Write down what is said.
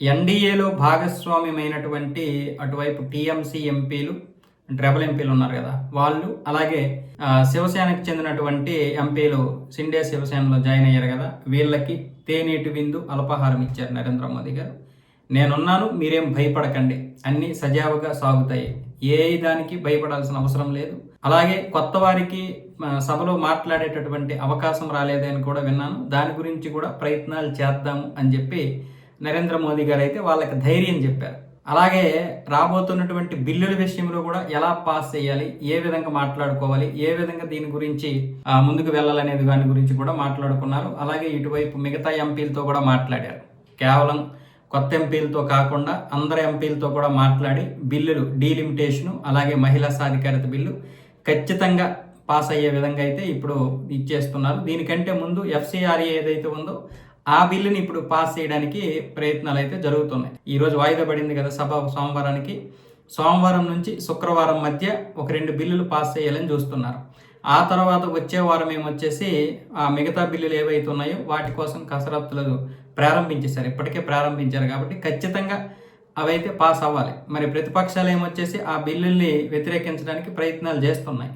ఎన్డీఏలో భాగస్వామ్యమైనటువంటి అటువైపు టీఎంసీ ఎంపీలు, ట్రెబల్ ఎంపీలు ఉన్నారు కదా వాళ్ళు, అలాగే శివసేనకు చెందినటువంటి ఎంపీలు సిండే శివసేనలో జాయిన్ అయ్యారు కదా, వీళ్ళకి తేనీటి విందు అల్పాహారం ఇచ్చారు నరేంద్ర మోదీ గారు. నేనున్నాను, మీరేం భయపడకండి, అన్నీ సజావుగా సాగుతాయి, ఏ దానికి భయపడాల్సిన అవసరం లేదు. అలాగే కొత్త వారికి సభలో మాట్లాడేటటువంటి అవకాశం రాలేదని కూడా విన్నాను, దాని గురించి కూడా ప్రయత్నాలు చేద్దాము అని చెప్పి నరేంద్ర మోదీ గారు అయితే వాళ్ళకి ధైర్యం చెప్పారు. అలాగే రాబోతున్నటువంటి బిల్లుల విషయంలో కూడా ఎలా పాస్ చేయాలి, ఏ విధంగా మాట్లాడుకోవాలి, ఏ విధంగా దీని గురించి ముందుకు వెళ్ళాలనేది దాని గురించి కూడా మాట్లాడుకున్నారు. అలాగే ఇటువైపు మిగతా ఎంపీలతో కూడా మాట్లాడారు. కేవలం కొత్త ఎంపీలతో కాకుండా అందరు ఎంపీలతో కూడా మాట్లాడి బిల్లులు డీలిమిటేషను, అలాగే మహిళా సాధికారత బిల్లు ఖచ్చితంగా పాస్ అయ్యే విధంగా అయితే ఇప్పుడు ఇచ్చేస్తున్నారు. దీనికంటే ముందు ఎఫ్సిఆర్ఏ ఏదైతే ఉందో ఆ బిల్లుని ఇప్పుడు పాస్ చేయడానికి ప్రయత్నాలు అయితే జరుగుతున్నాయి. ఈరోజు వాయిదా పడింది కదా సభ సోమవారానికి. సోమవారం నుంచి శుక్రవారం మధ్య ఒక 2 బిల్లులు పాస్ చేయాలని చూస్తున్నారు. ఆ తర్వాత వచ్చే వారం ఏమొచ్చేసి ఆ మిగతా బిల్లులు ఏవైతే ఉన్నాయో వాటి కోసం కసరత్తులు ప్రారంభించేశారు. ఇప్పటికే ప్రారంభించారు కాబట్టి ఖచ్చితంగా అవైతే పాస్ అవ్వాలి. మరి ప్రతిపక్షాలు ఏమొచ్చేసి ఆ బిల్లుల్ని వ్యతిరేకించడానికి ప్రయత్నాలు చేస్తున్నాయి.